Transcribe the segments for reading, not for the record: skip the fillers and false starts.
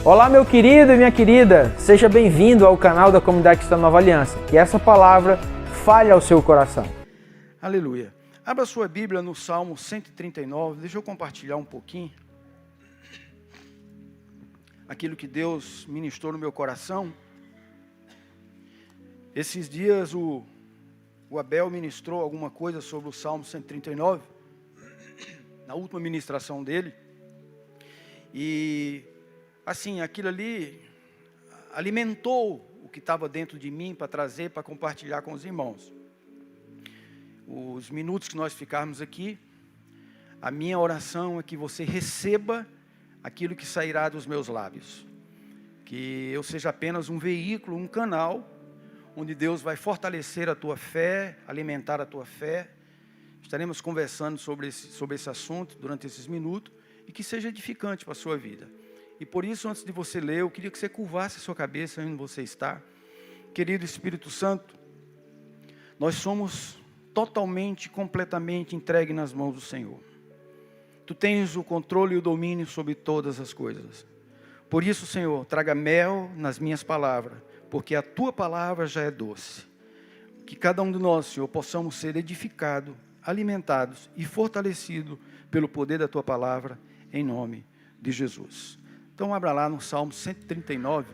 Olá, meu querido e minha querida, seja bem-vindo ao canal da Comunidade Cristã Nova Aliança. Que essa palavra fale ao seu coração. Aleluia. Abra sua Bíblia no Salmo 139, deixa eu compartilhar um pouquinho aquilo que Deus ministrou no meu coração. Esses dias o Abel ministrou alguma coisa sobre o Salmo 139, na última ministração dele, e assim, aquilo ali alimentou o que estava dentro de mim para trazer, para compartilhar com os irmãos. Os minutos que nós ficarmos aqui, a minha oração é que você receba aquilo que sairá dos meus lábios. Que eu seja apenas um veículo, um canal, onde Deus vai fortalecer a tua fé, alimentar a tua fé. Estaremos conversando sobre esse assunto durante esses minutos, e que seja edificante para a sua vida. E por isso, antes de você ler, eu queria que você curvasse a sua cabeça onde você está. Querido Espírito Santo, nós somos totalmente, completamente entregues nas mãos do Senhor. Tu tens o controle e o domínio sobre todas as coisas. Por isso, Senhor, traga mel nas minhas palavras, porque a Tua palavra já é doce. Que cada um de nós, Senhor, possamos ser edificados, alimentados e fortalecidos pelo poder da Tua palavra, em nome de Jesus. Então, abra lá no Salmo 139.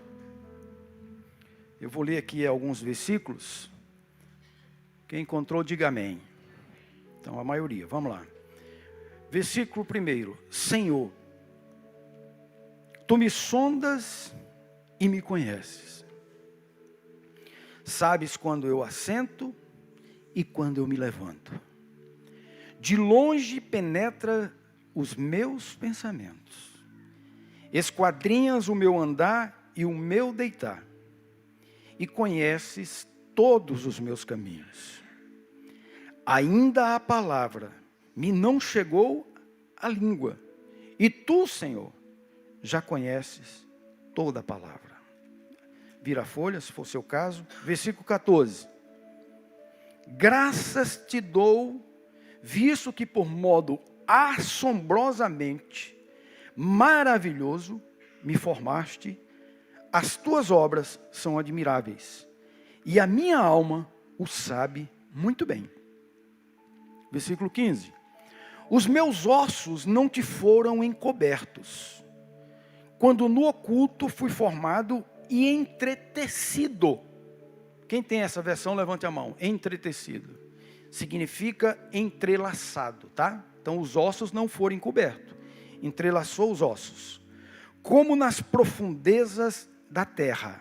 Eu vou ler aqui alguns versículos. Quem encontrou, diga amém. Então, a maioria, vamos lá. Versículo 1. Senhor, Tu me sondas e me conheces. Sabes quando eu assento e quando eu me levanto. De longe penetra os meus pensamentos. Esquadrinhas o meu andar e o meu deitar. E conheces todos os meus caminhos. Ainda a palavra me não chegou à língua. E Tu, Senhor, já conheces toda a palavra. Vira a folha, se for seu caso. Versículo 14. Graças te dou, visto que por modo assombrosamente maravilhoso me formaste, as tuas obras são admiráveis, e a minha alma o sabe muito bem. Versículo 15. Os meus ossos não te foram encobertos, quando no oculto fui formado e entretecido. Quem tem essa versão, levante a mão. Entretecido significa entrelaçado, tá? Então os ossos não foram encobertos, entrelaçou os ossos, como nas profundezas da terra.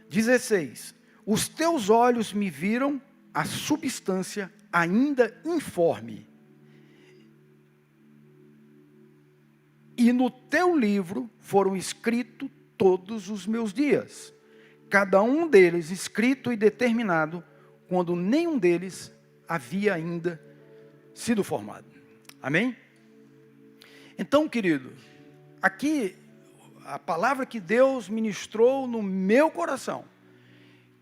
16. Os teus olhos me viram a substância ainda informe, e no teu livro foram escritos todos os meus dias, cada um deles escrito e determinado, quando nenhum deles havia ainda sido formado. Amém? Então, querido, aqui a palavra que Deus ministrou no meu coração,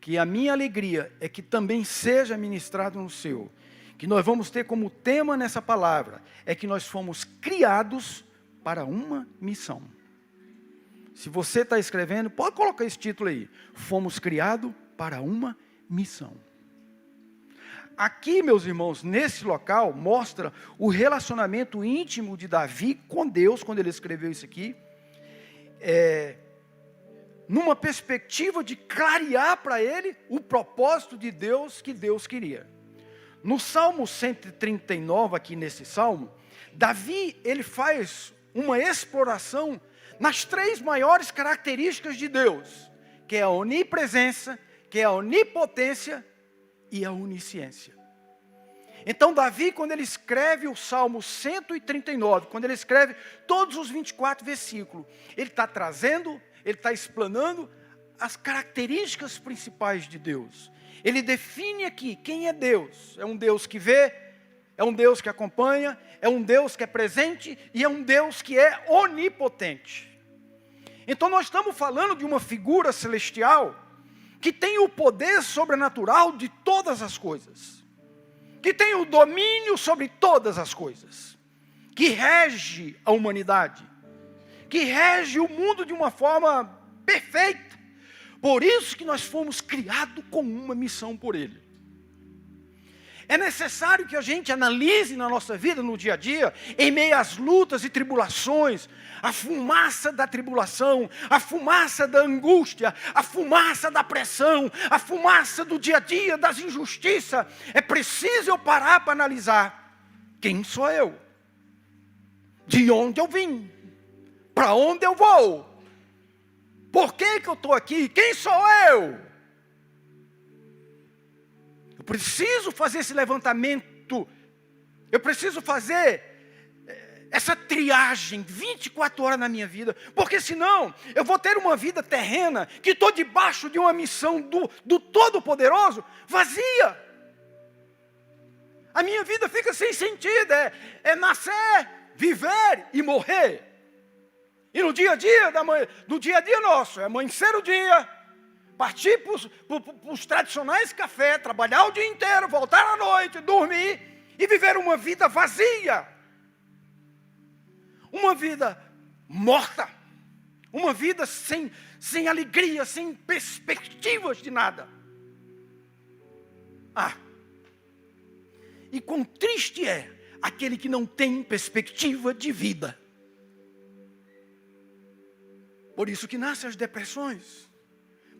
que a minha alegria é que também seja ministrado no seu, que nós vamos ter como tema nessa palavra, é que nós fomos criados para uma missão. Se você está escrevendo, pode colocar esse título aí. Fomos criados para uma missão. Aqui, meus irmãos, nesse local, mostra o relacionamento íntimo de Davi com Deus, quando ele escreveu isso aqui. Numa perspectiva de clarear para ele o propósito de Deus que Deus queria. No Salmo 139, aqui nesse Salmo, Davi, ele faz uma exploração nas três maiores características de Deus, que é a onipresença, que é a onipotência e a onisciência. Então Davi, quando ele escreve o Salmo 139, quando ele escreve todos os 24 versículos, ele está trazendo, ele está explanando as características principais de Deus. Ele define aqui quem é Deus. É um Deus que vê, é um Deus que acompanha, é um Deus que é presente e é um Deus que é onipotente. Então nós estamos falando de uma figura celestial que tem o poder sobrenatural de todas as coisas, que tem o domínio sobre todas as coisas, que rege a humanidade, que rege o mundo de uma forma perfeita. Por isso que nós fomos criados com uma missão por Ele. É necessário que a gente analise na nossa vida, no dia a dia, em meio às lutas e tribulações, a fumaça da tribulação, a fumaça da angústia, a fumaça da pressão, a fumaça do dia a dia, das injustiças. É preciso eu parar para analisar: quem sou eu? De onde eu vim? Para onde eu vou? Por que eu estou aqui? Quem sou eu? Eu preciso fazer esse levantamento. Eu preciso fazer essa triagem 24 horas na minha vida. Porque senão eu vou ter uma vida terrena que estou debaixo de uma missão do Todo-Poderoso vazia. A minha vida fica sem sentido. É nascer, viver e morrer. E no dia a dia, no dia a dia nosso, é amanhecer o dia, partir para os tradicionais cafés, trabalhar o dia inteiro, voltar à noite, dormir e viver uma vida vazia. Uma vida morta. Uma vida sem alegria, sem perspectivas de nada. E quão triste é aquele que não tem perspectiva de vida. Por isso que nascem as depressões.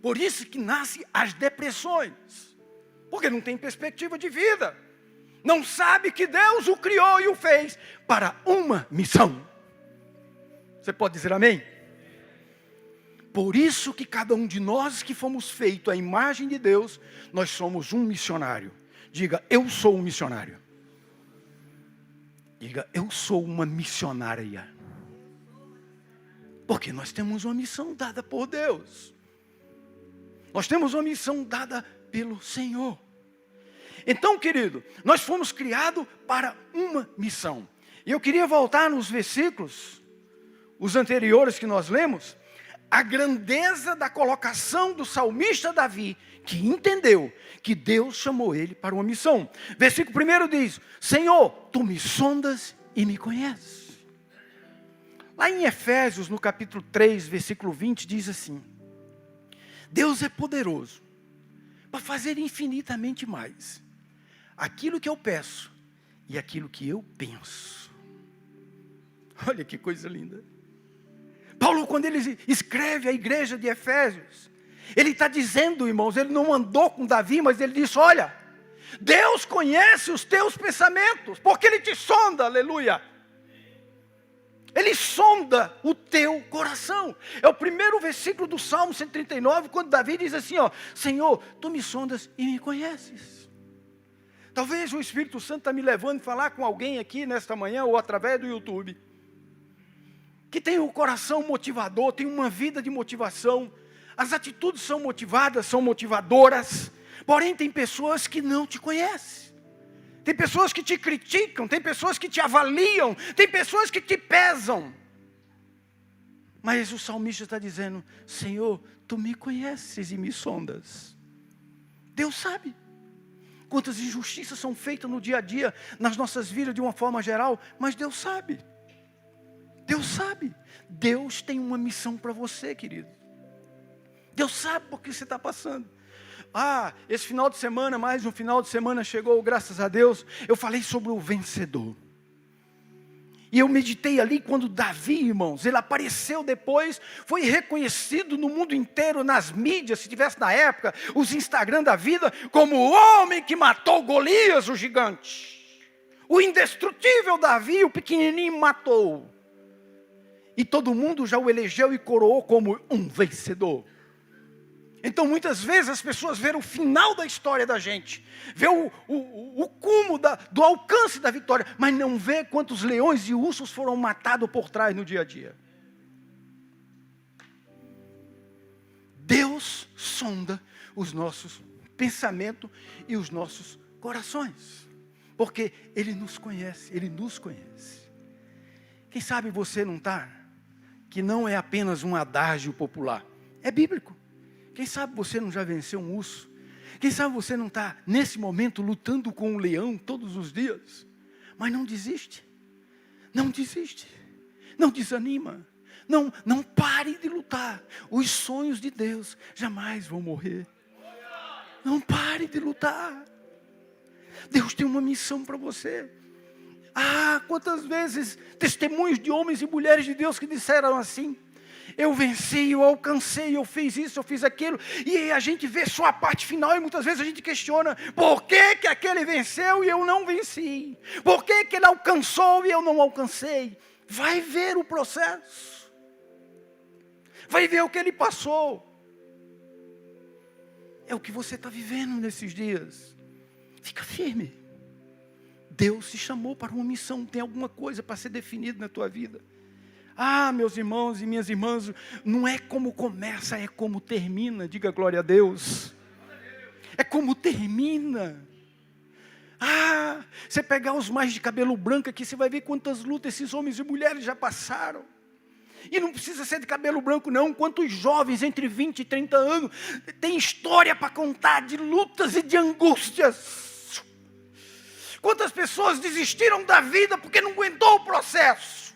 Por isso que nascem as depressões. Porque não tem perspectiva de vida. Não sabe que Deus o criou e o fez para uma missão. Você pode dizer amém? Por isso que cada um de nós que fomos feitos à imagem de Deus, nós somos um missionário. Diga, eu sou um missionário. Diga, eu sou uma missionária. Porque nós temos uma missão dada por Deus. Nós temos uma missão dada pelo Senhor. Então, querido, nós fomos criados para uma missão. E eu queria voltar nos versículos, os anteriores que nós lemos, a grandeza da colocação do salmista Davi, que entendeu que Deus chamou ele para uma missão. Versículo 1 diz: Senhor, tu me sondas e me conheces. Lá em Efésios, no capítulo 3, versículo 20, diz assim: Deus é poderoso para fazer infinitamente mais aquilo que eu peço e aquilo que eu penso. Olha que coisa linda. Paulo, quando ele escreve a igreja de Efésios, ele está dizendo, irmãos, ele não andou com Davi, mas ele disse: olha, Deus conhece os teus pensamentos, porque Ele te sonda, aleluia. Ele sonda o teu coração. É o primeiro versículo do Salmo 139, quando Davi diz assim, Senhor, tu me sondas e me conheces. Talvez o Espírito Santo está me levando a falar com alguém aqui nesta manhã, ou através do YouTube, que tem um coração motivador, tem uma vida de motivação. As atitudes são motivadas, são motivadoras. Porém, tem pessoas que não te conhecem. Tem pessoas que te criticam, tem pessoas que te avaliam, tem pessoas que te pesam. Mas o salmista está dizendo: Senhor, tu me conheces e me sondas. Deus sabe quantas injustiças são feitas no dia a dia, nas nossas vidas de uma forma geral, mas Deus sabe. Deus sabe. Deus tem uma missão para você, querido. Deus sabe por que você está passando. Esse final de semana, mais um final de semana chegou, graças a Deus. Eu falei sobre o vencedor. E eu meditei ali quando Davi, irmãos, ele apareceu depois, foi reconhecido no mundo inteiro, nas mídias, se tivesse na época, os Instagram da vida, como o homem que matou Golias, o gigante. O indestrutível Davi, o pequenininho, matou. E todo mundo já o elegeu e coroou como um vencedor. Então muitas vezes as pessoas veem o final da história da gente, vê o cume do alcance da vitória, mas não vê quantos leões e ursos foram matados por trás no dia a dia. Deus sonda os nossos pensamentos e os nossos corações, porque Ele nos conhece, Ele nos conhece. Quem sabe você não está, que não é apenas um adágio popular, é bíblico. Quem sabe você não já venceu um urso? Quem sabe você não está, nesse momento, lutando com um leão todos os dias? Mas não desiste. Não desiste. Não desanima. Não pare de lutar. Os sonhos de Deus jamais vão morrer. Não pare de lutar. Deus tem uma missão para você. Quantas vezes testemunhos de homens e mulheres de Deus que disseram assim: eu venci, eu alcancei, eu fiz isso, eu fiz aquilo. E aí a gente vê só a parte final e muitas vezes a gente questiona: por que que aquele venceu e eu não venci? Por que que ele alcançou e eu não alcancei? Vai ver o processo. Vai ver o que ele passou. É o que você está vivendo nesses dias. Fica firme. Deus te chamou para uma missão. Tem alguma coisa para ser definida na tua vida. Meus irmãos e minhas irmãs, não é como começa, é como termina. Diga glória a Deus. É como termina. Você pegar os mais de cabelo branco aqui, você vai ver quantas lutas esses homens e mulheres já passaram. E não precisa ser de cabelo branco não. Quantos jovens entre 20 e 30 anos têm história para contar de lutas e de angústias. Quantas pessoas desistiram da vida porque não aguentou o processo.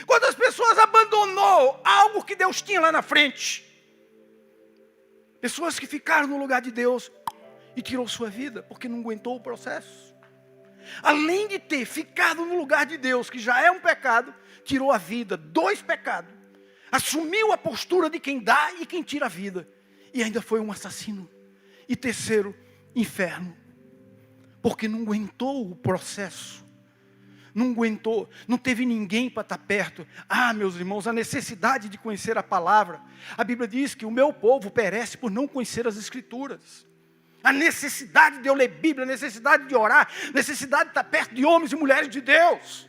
Quantas pessoas abandonou algo que Deus tinha lá na frente. Pessoas que ficaram no lugar de Deus e tirou sua vida porque não aguentou o processo. Além de ter ficado no lugar de Deus, que já é um pecado, tirou a vida. 2 pecados. Assumiu a postura de quem dá e quem tira a vida. E ainda foi um assassino. E 3º, inferno. Porque não aguentou o processo. Não aguentou. Não teve ninguém para estar perto. Meus irmãos, a necessidade de conhecer a palavra. A Bíblia diz que o meu povo perece por não conhecer as Escrituras. A necessidade de eu ler Bíblia, a necessidade de orar, a necessidade de estar perto de homens e mulheres de Deus.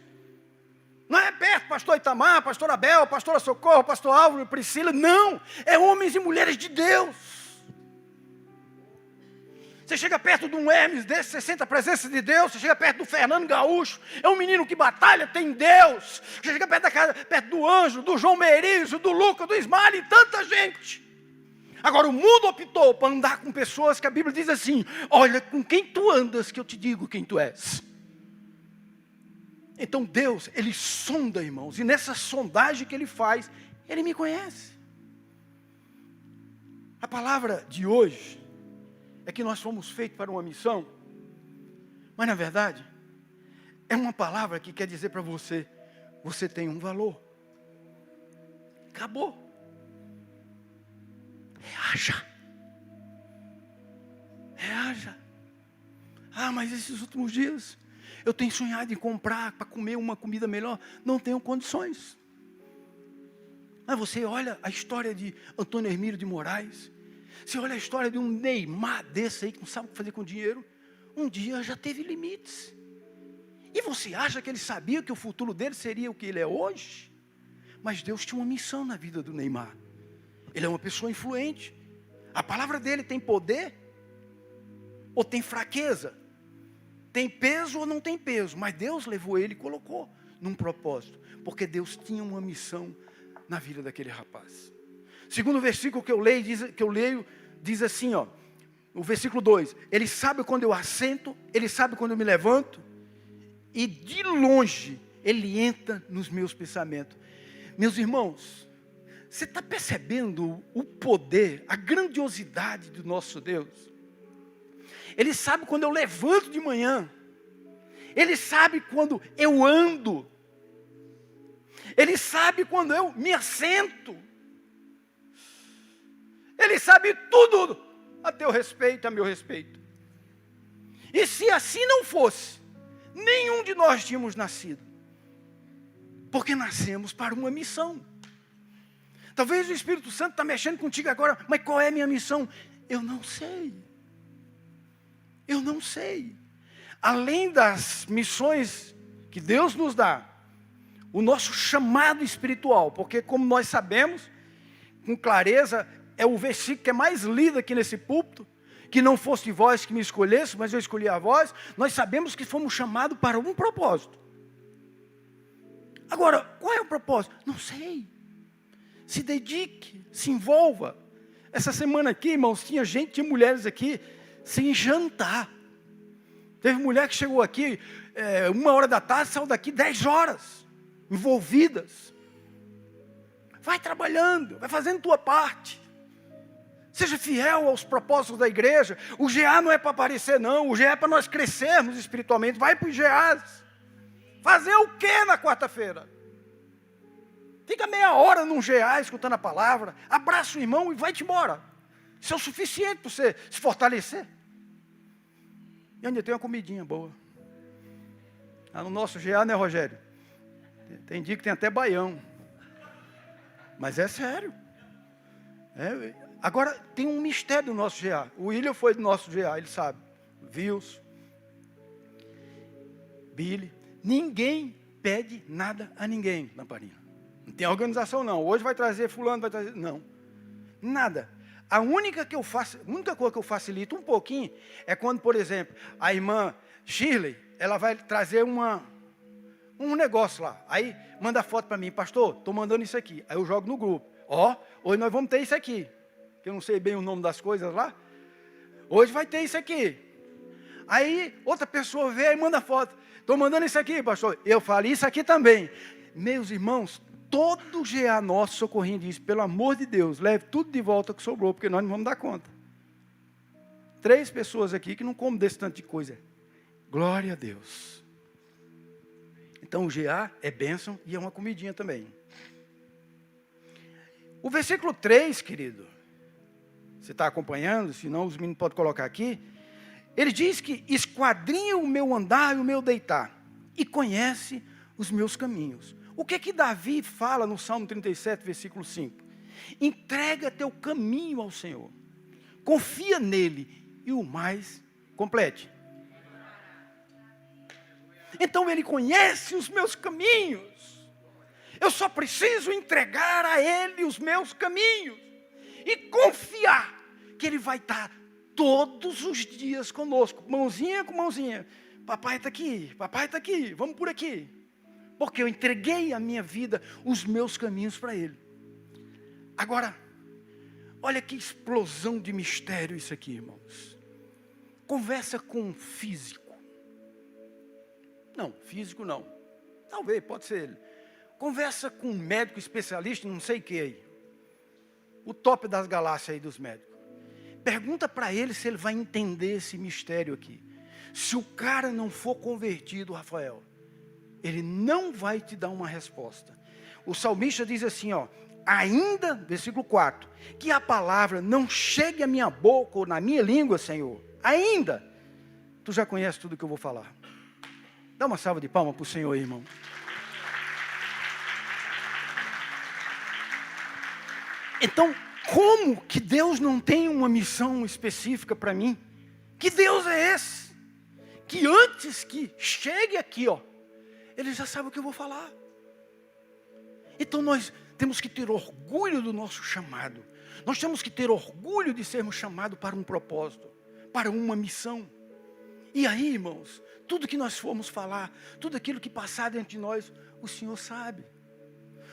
Não é perto pastor Itamar, pastor Abel, pastora Socorro, pastor Álvaro, Priscila. Não, é homens e mulheres de Deus. Você chega perto de um Hermes desse, você sente a presença de Deus. Você chega perto do Fernando Gaúcho, é um menino que batalha, tem Deus. Você chega perto da casa, perto do Anjo, do João Merizio, do Luca, do Ismael e tanta gente. Agora o mundo optou para andar com pessoas que a Bíblia diz assim: olha, com quem tu andas que eu te digo quem tu és. Então Deus, Ele sonda, irmãos, e nessa sondagem que Ele faz, Ele me conhece. A palavra de hoje é que nós fomos feitos para uma missão, mas na verdade, é uma palavra que quer dizer para você: você tem um valor. Acabou. Reaja. Reaja. Mas esses últimos dias eu tenho sonhado em comprar para comer uma comida melhor. Não tenho condições. Mas você olha a história de Antônio Hermílio de Moraes. Você olha a história de um Neymar desse aí que não sabe o que fazer com dinheiro. Um dia já teve limites. E você acha que ele sabia que o futuro dele seria o que ele é hoje? Mas Deus tinha uma missão na vida do Neymar. Ele é uma pessoa influente. A palavra dele tem poder ou tem fraqueza? Tem peso ou não tem peso? Mas Deus levou ele e colocou num propósito. Porque Deus tinha uma missão na vida daquele rapaz. Segundo versículo que eu leio, diz assim, o versículo 2. Ele sabe quando eu assento, Ele sabe quando eu me levanto. E de longe Ele entra nos meus pensamentos. Meus irmãos, você está percebendo o poder, a grandiosidade do nosso Deus? Ele sabe quando eu levanto de manhã. Ele sabe quando eu ando. Ele sabe quando eu me assento. Ele sabe tudo a teu respeito, a meu respeito. E se assim não fosse, nenhum de nós tínhamos nascido. Porque nascemos para uma missão. Talvez o Espírito Santo está mexendo contigo agora, mas qual é a minha missão? Eu não sei. Eu não sei. Além das missões que Deus nos dá, o nosso chamado espiritual, porque como nós sabemos, com clareza, é o versículo que é mais lido aqui nesse púlpito, que não fosse vós que me escolhesse, mas eu escolhi a vós. Nós sabemos que fomos chamados para um propósito. Agora, qual é o propósito? Não sei. Se dedique, se envolva. Essa semana aqui, irmãos, tinha mulheres aqui sem jantar. Teve mulher que chegou aqui 1h da tarde, saiu daqui 10 horas, envolvidas. Vai trabalhando, vai fazendo tua parte. Seja fiel aos propósitos da igreja. O GA não é para aparecer não, o GA é para nós crescermos espiritualmente. Vai para os GAs. Fazer o que na quarta-feira? Fica meia hora num GA escutando a palavra, abraça o irmão e vai-te embora. Isso é o suficiente para você se fortalecer. E ainda tem uma comidinha boa. No nosso GA, né, Rogério? Tem dia que tem até baião. Mas é sério. Agora, tem um mistério do nosso GA. O William foi do nosso GA, ele sabe. Vils, Billy. Ninguém pede nada a ninguém, Lamparina. Não tem organização, não. Hoje vai trazer fulano, vai trazer... Não. Nada. A única coisa que eu facilito um pouquinho é quando, por exemplo, a irmã Shirley, ela vai trazer um negócio lá. Aí manda foto para mim, pastor, estou mandando isso aqui. Aí eu jogo no grupo. Hoje nós vamos ter isso aqui. Que eu não sei bem o nome das coisas lá. Hoje vai ter isso aqui. Aí outra pessoa vê e manda foto. Estou mandando isso aqui, pastor. Eu falo isso aqui também. Meus irmãos, todo GA nosso socorrinho diz, pelo amor de Deus, leve tudo de volta que sobrou, porque nós não vamos dar conta. 3 pessoas aqui que não comem desse tanto de coisa. Glória a Deus. Então o GA é bênção e é uma comidinha também. O versículo 3, querido, você está acompanhando, senão os meninos podem colocar aqui. Ele diz que esquadrinha o meu andar e o meu deitar, e conhece os meus caminhos. O que que Davi fala no Salmo 37, versículo 5? Entrega teu caminho ao Senhor, confia nele e o mais complete. Então ele conhece os meus caminhos. Eu só preciso entregar a ele os meus caminhos e confiar que ele vai estar todos os dias conosco, mãozinha com mãozinha. Papai está aqui, vamos por aqui. Porque eu entreguei a minha vida, os meus caminhos para ele. Agora, olha que explosão de mistério isso aqui, irmãos. Conversa com um físico. Não, físico não. Talvez, pode ser ele. Conversa com um médico especialista, não sei o que aí. O top das galáxias aí dos médicos. Pergunta para ele se ele vai entender esse mistério aqui. Se o cara não for convertido, Rafael, ele não vai te dar uma resposta. O salmista diz assim, ainda, versículo 4, que a palavra não chegue à minha boca ou na minha língua, Senhor. Ainda, tu já conheces tudo que eu vou falar. Dá uma salva de palmas para o Senhor, irmão. Então, como que Deus não tem uma missão específica para mim? Que Deus é esse? Que antes que chegue aqui, Ele já sabe o que eu vou falar. Então nós temos que ter orgulho do nosso chamado. Nós temos que ter orgulho de sermos chamados para um propósito, para uma missão. E aí, irmãos, tudo que nós formos falar, tudo aquilo que passar dentro de nós, o Senhor sabe.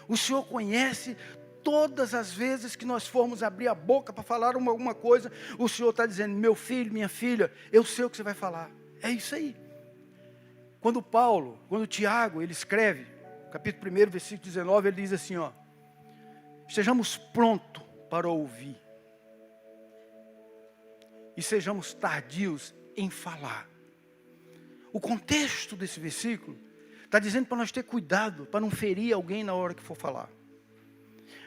O Senhor conhece. Todas as vezes que nós formos abrir a boca para falar alguma coisa, o Senhor está dizendo, meu filho, minha filha, eu sei o que você vai falar. É isso aí. Quando Tiago, ele escreve, capítulo 1, versículo 19, ele diz assim, estejamos prontos para ouvir. E sejamos tardios em falar. O contexto desse versículo está dizendo para nós ter cuidado, para não ferir alguém na hora que for falar.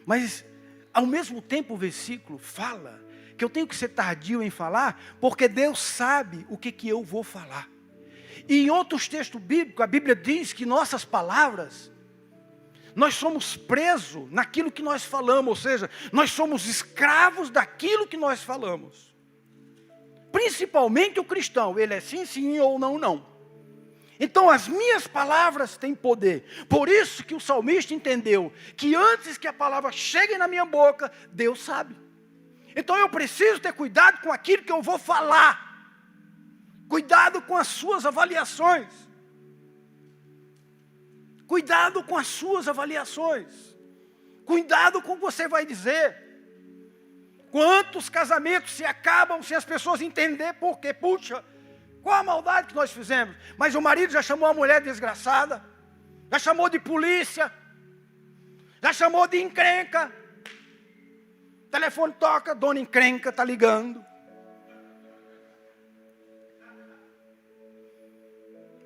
Mas, ao mesmo tempo, o versículo fala que eu tenho que ser tardio em falar, porque Deus sabe o que eu vou falar. E em outros textos bíblicos, a Bíblia diz que nossas palavras, nós somos presos naquilo que nós falamos, ou seja, nós somos escravos daquilo que nós falamos. Principalmente o cristão, ele é sim, sim ou não, não. Então as minhas palavras têm poder. Por isso que o salmista entendeu que antes que a palavra chegue na minha boca, Deus sabe. Então eu preciso ter cuidado com aquilo que eu vou falar. Cuidado com as suas avaliações. Cuidado com as suas avaliações. Cuidado com o que você vai dizer. Quantos casamentos se acabam se as pessoas entenderem por quê? Puxa, qual a maldade que nós fizemos? Mas o marido já chamou a mulher desgraçada, já chamou de polícia, Já chamou de encrenca. Telefone toca, dona encrenca está ligando.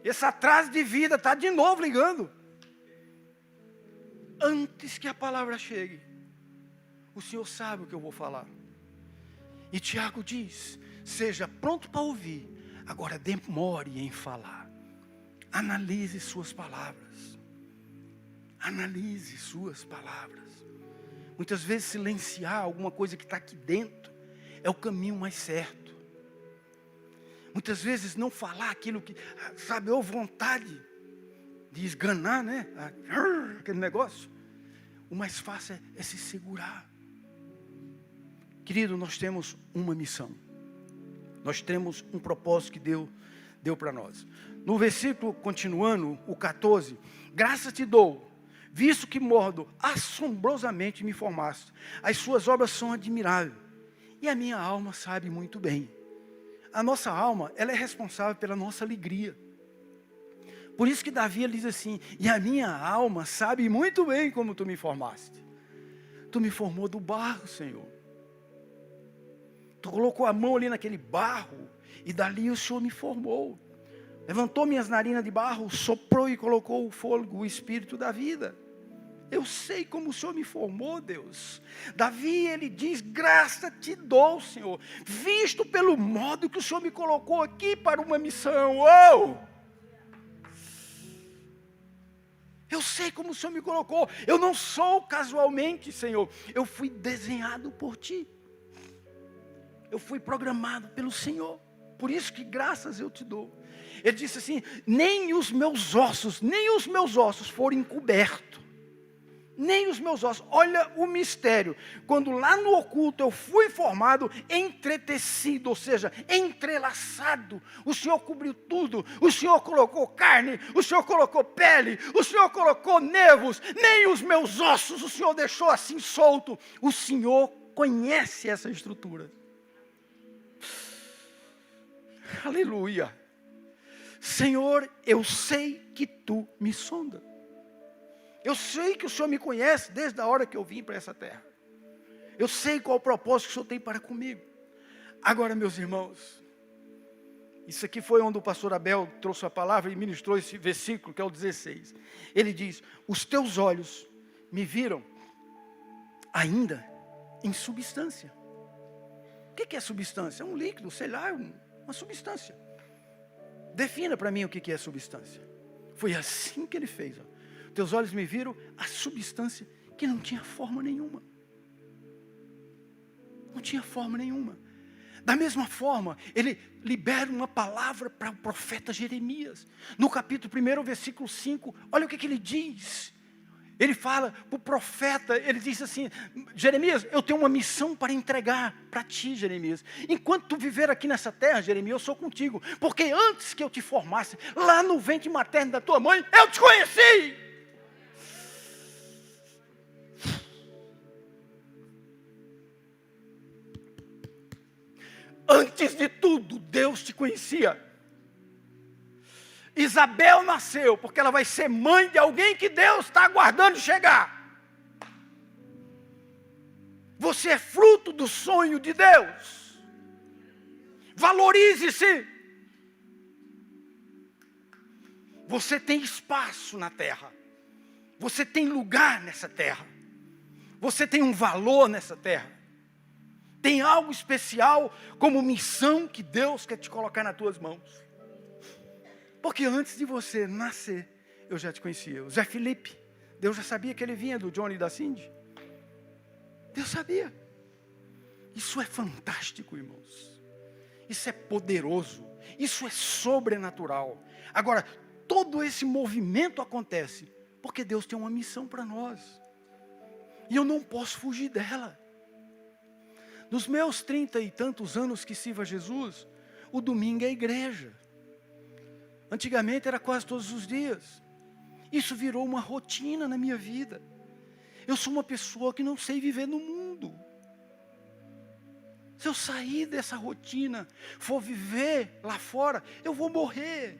Esse atraso de vida está de novo ligando. Antes que a palavra chegue, o Senhor sabe o que eu vou falar. E Tiago diz, seja pronto para ouvir, agora demore em falar. Analise suas palavras. Analise suas palavras. Muitas vezes silenciar alguma coisa que está aqui dentro é o caminho mais certo. Muitas vezes não falar aquilo que, sabe, ou vontade de esganar, né? Aquele negócio. O mais fácil é se segurar. Querido, nós temos uma missão. Nós temos um propósito que Deus deu para nós. No versículo, continuando, o 14. Graças te dou, visto que mordo assombrosamente me formaste. As suas obras são admiráveis. E a minha alma sabe muito bem. A nossa alma, ela é responsável pela nossa alegria. Por isso que Davi ele diz assim, e a minha alma sabe muito bem como tu me formaste. Tu me formou do barro, Senhor. Tu colocou a mão ali naquele barro, e dali o Senhor me formou. Levantou minhas narinas de barro, soprou e colocou o fôlego, o espírito da vida. Eu sei como o Senhor me formou, Deus. Davi, ele diz, graça te dou, Senhor, visto pelo modo que o Senhor me colocou aqui para uma missão. Oh! Eu sei como o Senhor me colocou. Eu não sou casualmente, Senhor. Eu fui desenhado por Ti. Eu fui programado pelo Senhor. Por isso que graças eu te dou. Ele disse assim, nem os meus ossos foram encobertos. Nem os meus ossos. Olha o mistério. Quando lá no oculto eu fui formado, entretecido, ou seja, entrelaçado. O Senhor cobriu tudo. O Senhor colocou carne. O Senhor colocou pele. O Senhor colocou nervos. Nem os meus ossos o Senhor deixou assim solto. O Senhor conhece essa estrutura. Aleluia. Senhor, eu sei que Tu me sonda. Eu sei que o Senhor me conhece desde a hora que eu vim para essa terra. Eu sei qual o propósito que o Senhor tem para comigo. Agora, meus irmãos, isso aqui foi onde o pastor Abel trouxe a palavra e ministrou esse versículo, que é o 16. Ele diz, os teus olhos me viram ainda em substância. O que é substância? É um líquido, sei lá, uma substância. Defina para mim o que é substância. Foi assim que ele fez, ó. Teus olhos me viram a substância que não tinha forma nenhuma. Não tinha forma nenhuma. Da mesma forma, ele libera uma palavra para o profeta Jeremias. No capítulo 1, versículo 5, olha o que ele diz. Ele fala para o profeta, ele diz assim, Jeremias, eu tenho uma missão para entregar para ti, Jeremias. Enquanto tu viver aqui nessa terra, Jeremias, eu sou contigo. Porque antes que eu te formasse, lá no ventre materno da tua mãe, eu te conheci. Antes de tudo, Deus te conhecia. Isabel nasceu porque ela vai ser mãe de alguém que Deus está aguardando chegar. Você é fruto do sonho de Deus. Valorize-se. Você tem espaço na terra. Você tem lugar nessa terra. Você tem um valor nessa terra. Tem algo especial como missão que Deus quer te colocar nas tuas mãos. Porque antes de você nascer, eu já te conhecia. O Zé Felipe, Deus já sabia que ele vinha do Johnny e da Cindy. Deus sabia. Isso é fantástico, irmãos. Isso é poderoso. Isso é sobrenatural. Agora, todo esse movimento acontece porque Deus tem uma missão para nós. E eu não posso fugir dela. Nos meus 30 e tantos anos que sirvo a Jesus, o domingo é igreja. Antigamente era quase todos os dias. Isso virou uma rotina na minha vida. Eu sou uma pessoa que não sei viver no mundo. Se eu sair dessa rotina, for viver lá fora, eu vou morrer.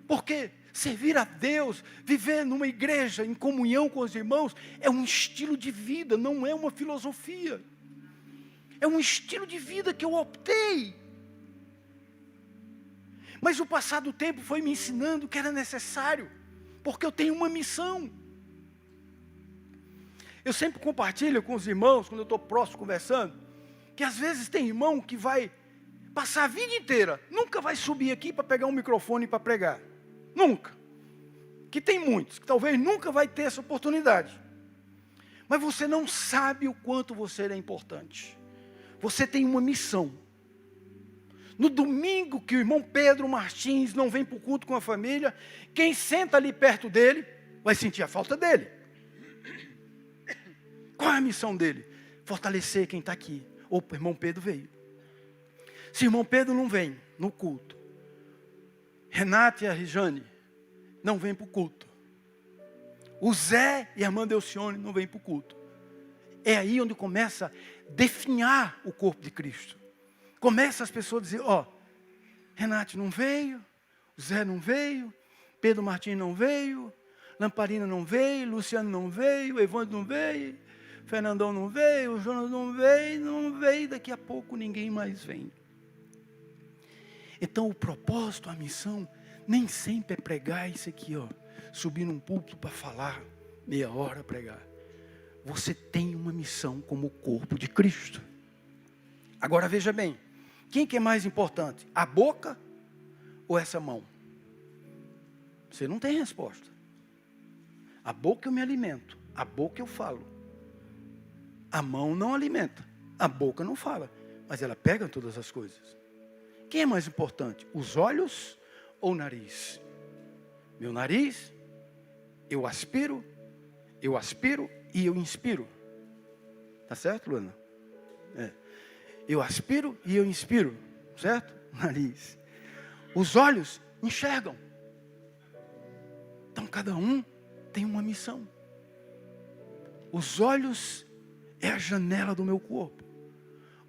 Porque Servir a Deus, viver numa igreja em comunhão com os irmãos, é um estilo de vida, não é uma filosofia. É um estilo de vida que eu optei. Mas o passar do tempo foi me ensinando que era necessário, porque eu tenho uma missão. Eu sempre compartilho com os irmãos, quando eu estou próximo conversando, que às vezes tem irmão que vai passar a vida inteira, nunca vai subir aqui para pegar um microfone para pregar. Nunca. Que tem muitos, que talvez nunca vai ter essa oportunidade. Mas você não sabe o quanto você é importante. Você tem uma missão. No domingo que o irmão Pedro Martins não vem para o culto com a família, quem senta ali perto dele vai sentir a falta dele. Qual é a missão dele? Fortalecer quem está aqui. Opa, irmão Pedro veio. Se o irmão Pedro não vem no culto, Renata e a Rejane não vêm para o culto. O Zé e a irmã Delcione não vêm para o culto. É aí onde começa a definhar o corpo de Cristo. Começa as pessoas a dizer, Renate não veio, o Zé não veio, Pedro Martins não veio, Lamparina não veio, Luciano não veio, Evandro não veio, Fernandão não veio, o Jonas não veio, daqui a pouco ninguém mais vem. Então o propósito, a missão, nem sempre é pregar isso aqui, subir num púlpito para falar, meia hora pregar. Você tem uma missão como o corpo de Cristo. Agora veja bem, quem que é mais importante? A boca ou essa mão? Você não tem resposta. A boca eu me alimento, a boca eu falo. A mão não alimenta, a boca não fala, mas ela pega todas as coisas. Quem é mais importante? Os olhos ou o nariz? Meu nariz, eu aspiro e eu inspiro. Tá certo, Luana? Eu aspiro e eu inspiro, certo? Nariz. Os olhos enxergam. Então cada um tem uma missão. Os olhos é a janela do meu corpo.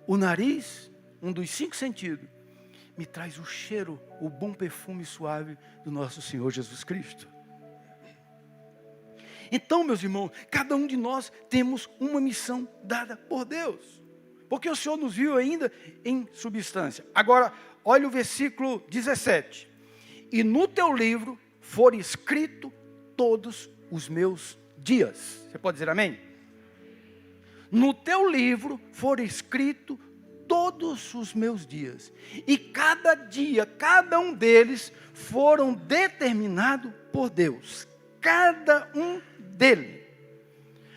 O nariz, um dos 5 sentidos, me traz o cheiro, o bom perfume suave do nosso Senhor Jesus Cristo. Então, meus irmãos, cada um de nós temos uma missão dada por Deus. Porque o Senhor nos viu ainda em substância. Agora, olha o versículo 17. E no teu livro foram escritos todos os meus dias. Você pode dizer amém? No teu livro foram escritos todos os meus dias. E cada dia, cada um deles foram determinados por Deus. Cada um deles.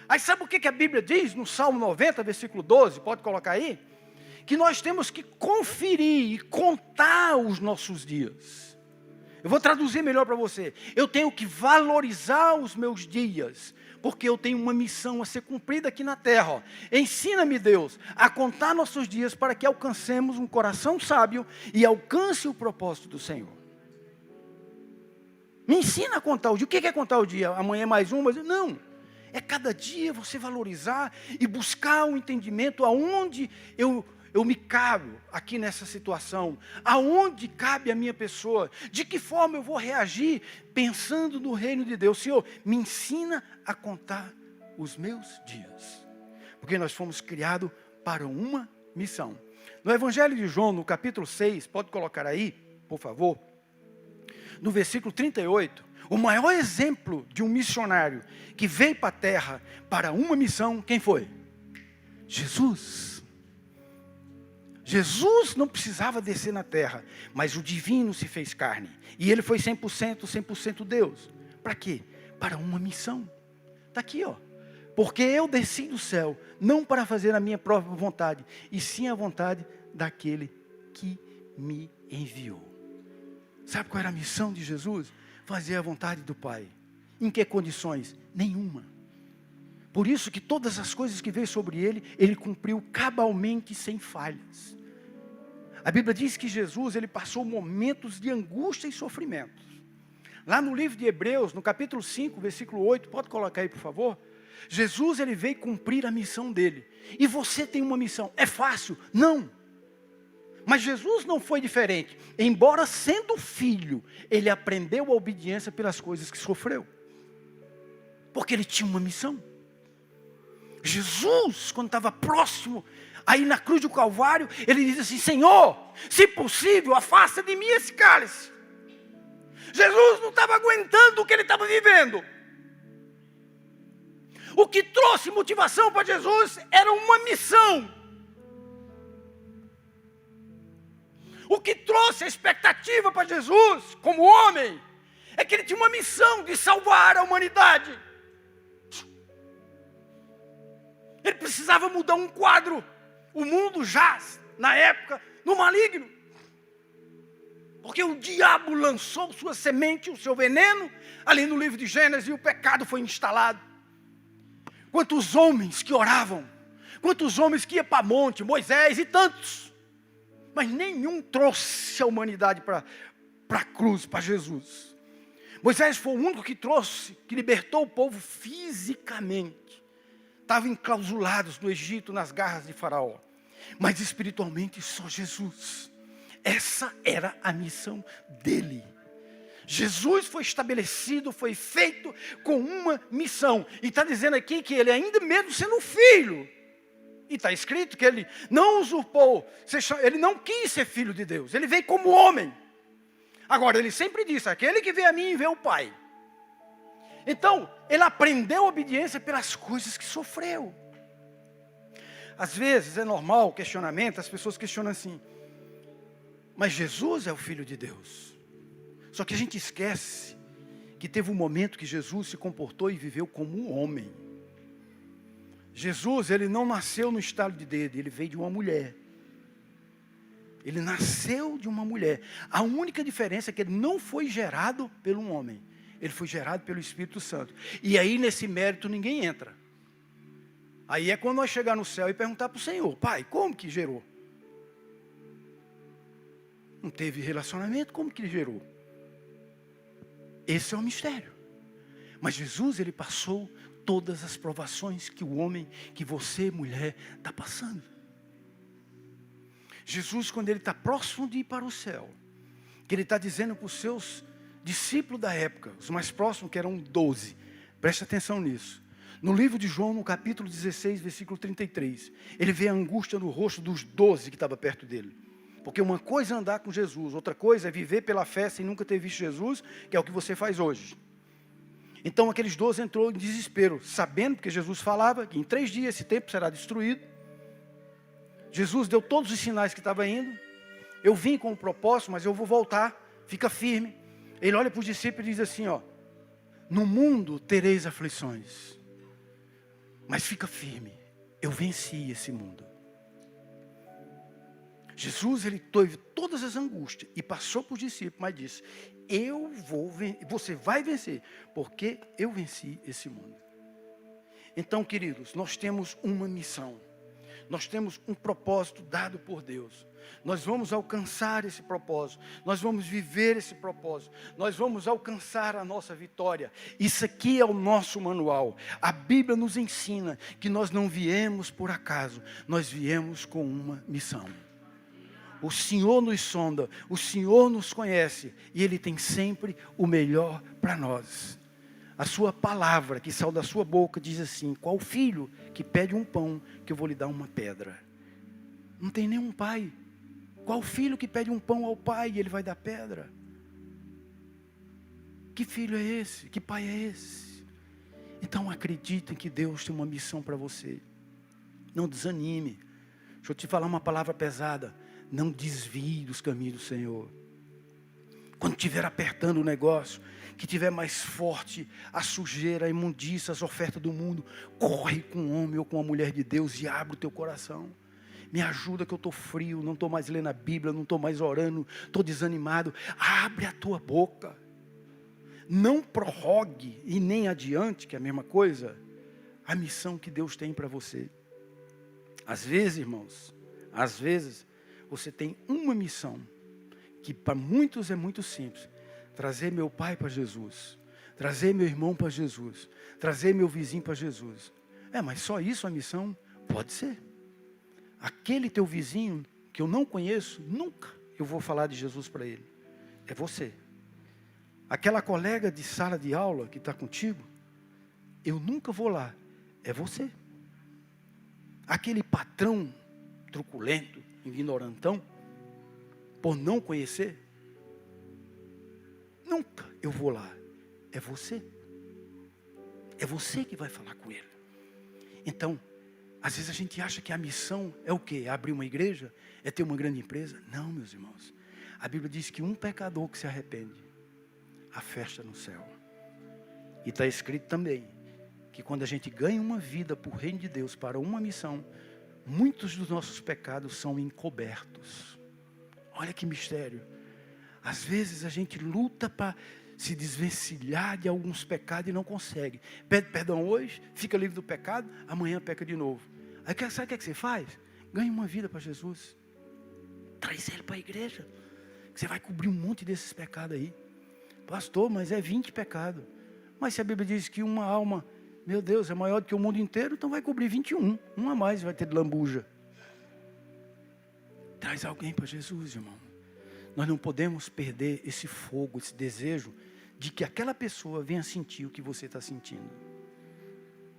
Aí sabe o que a Bíblia diz no Salmo 90, versículo 12? Pode colocar aí? Que nós temos que conferir e contar os nossos dias. Eu vou traduzir melhor para você. Eu tenho que valorizar os meus dias, porque eu tenho uma missão a ser cumprida aqui na terra. Ensina-me, Deus, a contar nossos dias para que alcancemos um coração sábio e alcance o propósito do Senhor. Me ensina a contar o dia. O que é contar o dia? Amanhã mais um? Não. É cada dia você valorizar e buscar um entendimento aonde eu me cabo aqui nessa situação, aonde cabe a minha pessoa, de que forma eu vou reagir pensando no reino de Deus. Senhor, me ensina a contar os meus dias, porque nós fomos criados para uma missão. No Evangelho de João, no capítulo 6, pode colocar aí, por favor, no versículo 38, o maior exemplo de um missionário que veio para a terra para uma missão, quem foi? Jesus. Jesus não precisava descer na terra, mas o divino se fez carne. E ele foi 100% Deus. Para quê? Para uma missão. Está aqui, Porque eu desci do céu, não para fazer a minha própria vontade, e sim a vontade daquele que me enviou. Sabe qual era a missão de Jesus? Fazer a vontade do Pai. Em que condições? Nenhuma. Por isso que todas as coisas que veio sobre ele, ele cumpriu cabalmente, sem falhas. A Bíblia diz que Jesus, ele passou momentos de angústia e sofrimento. Lá no livro de Hebreus, no capítulo 5, versículo 8, pode colocar aí, por favor? Jesus, ele veio cumprir a missão dele. E você tem uma missão. É fácil? Não. Mas Jesus não foi diferente. Embora sendo filho, ele aprendeu a obediência pelas coisas que sofreu. Porque ele tinha uma missão. Jesus, quando estava próximo, aí na cruz do Calvário, ele diz assim: Senhor, se possível, afasta de mim esse cálice. Jesus não estava aguentando o que ele estava vivendo. O que trouxe motivação para Jesus era uma missão. O que trouxe a expectativa para Jesus, como homem, é que ele tinha uma missão de salvar a humanidade. Ele precisava mudar um quadro. O mundo jaz, na época, no maligno. Porque o diabo lançou sua semente, o seu veneno, ali no livro de Gênesis, e o pecado foi instalado. Quantos homens que oravam, quantos homens que iam para monte, Moisés e tantos. Mas nenhum trouxe a humanidade para a cruz, para Jesus. Moisés foi o único que trouxe, que libertou o povo fisicamente. Estavam enclausulados no Egito, nas garras de Faraó. Mas espiritualmente só Jesus. Essa era a missão dele. Jesus foi estabelecido, foi feito com uma missão. E está dizendo aqui que ele, ainda mesmo sendo filho, e está escrito que ele não usurpou, ele não quis ser filho de Deus, ele veio como homem. Agora, ele sempre disse: aquele que vê a mim vê o Pai. Então, ele aprendeu a obediência pelas coisas que sofreu. Às vezes é normal o questionamento, as pessoas questionam assim: mas Jesus é o Filho de Deus. Só que a gente esquece que teve um momento que Jesus se comportou e viveu como um homem. Jesus, ele não nasceu no estado de dedo, ele veio de uma mulher. Ele nasceu de uma mulher. A única diferença é que ele não foi gerado por um homem. Ele foi gerado pelo Espírito Santo. E aí nesse mérito ninguém entra. Aí é quando nós chegar no céu e perguntar para o Senhor: Pai, como que gerou? Não teve relacionamento, como que ele gerou? Esse é o mistério. Mas Jesus, ele passou todas as provações que o homem, que você, mulher, está passando. Jesus, quando ele está próximo de ir para o céu, que ele está dizendo para os seus discípulos da época, os mais próximos, que eram 12, preste atenção nisso. No livro de João, no capítulo 16, versículo 33, ele vê a angústia no rosto dos 12 que estavam perto dele. Porque uma coisa é andar com Jesus, outra coisa é viver pela fé sem nunca ter visto Jesus, que é o que você faz hoje. Então aqueles 12 entrou em desespero, sabendo que Jesus falava que em 3 dias esse templo será destruído. Jesus deu todos os sinais que estava indo. Eu vim com um propósito, mas eu vou voltar, fica firme. Ele olha para os discípulos e diz assim: ó, no mundo tereis aflições, mas fica firme, eu venci esse mundo. Jesus, ele teve todas as angústias e passou para os discípulos, mas disse: você vai vencer, porque eu venci esse mundo. Então, queridos, nós temos uma missão. Nós temos um propósito dado por Deus. Nós vamos alcançar esse propósito. Nós vamos viver esse propósito. Nós vamos alcançar a nossa vitória. Isso aqui é o nosso manual. A Bíblia nos ensina que nós não viemos por acaso. Nós viemos com uma missão. O Senhor nos sonda, o Senhor nos conhece, e Ele tem sempre o melhor para nós. A sua palavra que saiu da sua boca diz assim: qual filho que pede um pão que eu vou lhe dar uma pedra? Não tem nenhum pai. Qual filho que pede um pão ao pai e ele vai dar pedra? Que filho é esse? Que pai é esse? Então acreditem que Deus tem uma missão para você. Não desanime. Deixa eu te falar uma palavra pesada. Não desvie dos caminhos do Senhor. Quando estiver apertando o negócio, que estiver mais forte a sujeira, a imundícia, as ofertas do mundo, corre com um homem ou com uma mulher de Deus e abre o teu coração. Me ajuda que eu estou frio, não estou mais lendo a Bíblia, não estou mais orando, estou desanimado. Abre a tua boca. Não prorrogue e nem adiante, que é a mesma coisa, a missão que Deus tem para você. Às vezes, irmãos, às vezes, você tem uma missão, que para muitos é muito simples: trazer meu pai para Jesus, trazer meu irmão para Jesus, trazer meu vizinho para Jesus. Mas só isso a missão? Pode ser. Aquele teu vizinho que eu não conheço, nunca eu vou falar de Jesus para ele. É você. Aquela colega de sala de aula que está contigo, eu nunca vou lá. É você. Aquele patrão truculento, ignorantão, por não conhecer, nunca eu vou lá. É você. É você que vai falar com ele. Então, às vezes a gente acha que a missão é o quê? É abrir uma igreja? É ter uma grande empresa? Não, meus irmãos. A Bíblia diz que um pecador que se arrepende, a festa no céu. E está escrito também, que quando a gente ganha uma vida para o reino de Deus, para uma missão, muitos dos nossos pecados são encobertos. Olha que mistério. Às vezes a gente luta para se desvencilhar de alguns pecados e não consegue. Pede perdão hoje, fica livre do pecado, amanhã peca de novo. Aí sabe o que você faz? Ganha uma vida para Jesus. Traz ele para a igreja. Você vai cobrir um monte desses pecados aí. Pastor, mas é 20 pecados. Mas se a Bíblia diz que uma alma, meu Deus, é maior do que o mundo inteiro, então vai cobrir 21. Um a mais vai ter de lambuja. Traz alguém para Jesus, irmão. Nós não podemos perder esse fogo, esse desejo de que aquela pessoa venha sentir o que você está sentindo.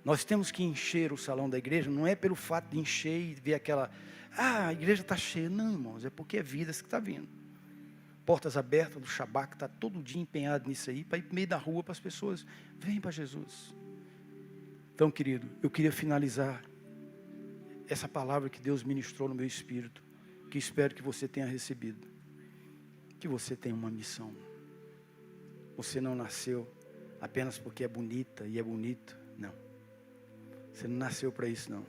Nós temos que encher o salão da igreja, não é pelo fato de encher e ver aquela, a igreja está cheia. Não, irmãos, é porque é vidas que está vindo. Portas abertas do Shabbat, está todo dia empenhado nisso aí, para ir no meio da rua para as pessoas. Vem para Jesus. Então, querido, eu queria finalizar essa palavra que Deus ministrou no meu espírito, que espero que você tenha recebido. Que você tem uma missão. Você não nasceu apenas porque é bonita e é bonito. Não. Você não nasceu para isso, não.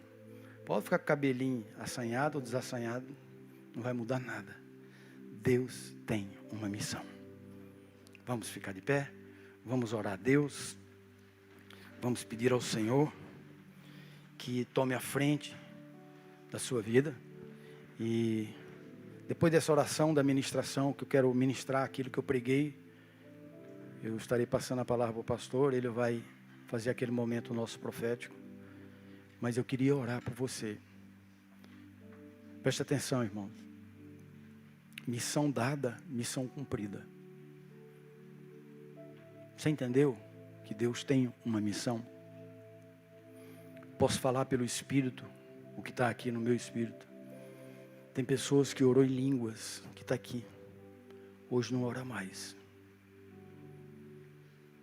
Pode ficar com o cabelinho assanhado ou desassanhado, não vai mudar nada. Deus tem uma missão. Vamos ficar de pé, vamos orar a Deus, vamos pedir ao Senhor que tome a frente da sua vida. E depois dessa oração da ministração, que eu quero ministrar aquilo que eu preguei, eu estarei passando a palavra para o pastor, ele vai fazer aquele momento nosso profético. Mas eu queria orar por você. Preste atenção, irmão. Missão dada, missão cumprida. Você entendeu que Deus tem uma missão? Posso falar pelo Espírito, o que está aqui no meu Espírito. Tem pessoas que orou em línguas, que está aqui. Hoje não ora mais.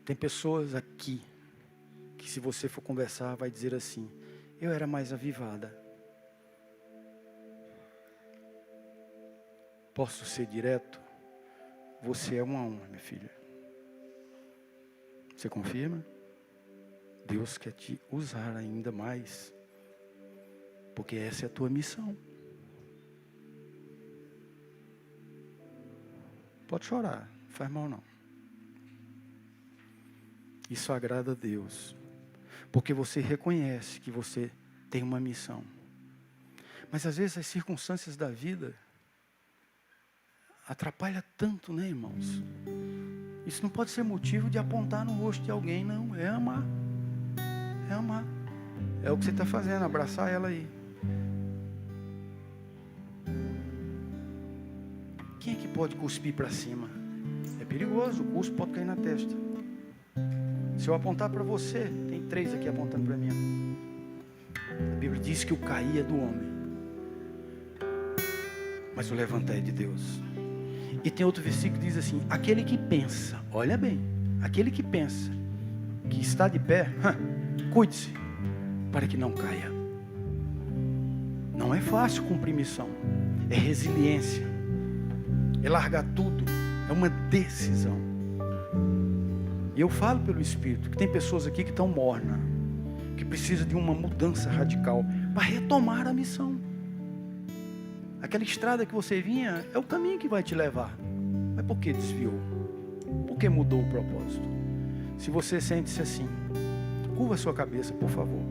Tem pessoas aqui, que se você for conversar, vai dizer assim, eu era mais avivada. Posso ser direto? Você é uma honra, minha filha. Você confirma? Deus quer te usar ainda mais. Porque essa é a tua missão. Pode chorar, não faz mal não. Isso agrada a Deus. Porque você reconhece que você tem uma missão. Mas às vezes as circunstâncias da vida atrapalham tanto, né, irmãos? Isso não pode ser motivo de apontar no rosto de alguém, não. É amar. É amar. É o que você está fazendo, abraçar ela aí. Quem é que pode cuspir para cima? É perigoso, o cuspo pode cair na testa. Se eu apontar para você, tem 3 aqui apontando para mim. A Bíblia diz que o cair é do homem, mas o levantar é de Deus. E tem outro versículo que diz assim, aquele que pensa, olha bem, aquele que pensa que está de pé, cuide-se para que não caia. Não é fácil cumprir missão, é resiliência, é largar tudo, é uma decisão. E eu falo pelo Espírito, que tem pessoas aqui que estão mornas, que precisam de uma mudança radical, para retomar a missão. Aquela estrada que você vinha, é o caminho que vai te levar. Mas por que desviou? Por que mudou o propósito? Se você sente-se assim, curva a sua cabeça, por favor.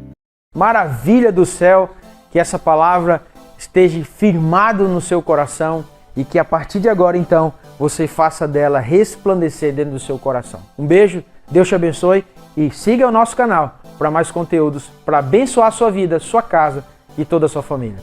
Maravilha do céu, que essa palavra esteja firmado no seu coração e que a partir de agora, então, você faça dela resplandecer dentro do seu coração. Um beijo, Deus te abençoe e siga o nosso canal para mais conteúdos para abençoar a sua vida, sua casa e toda a sua família.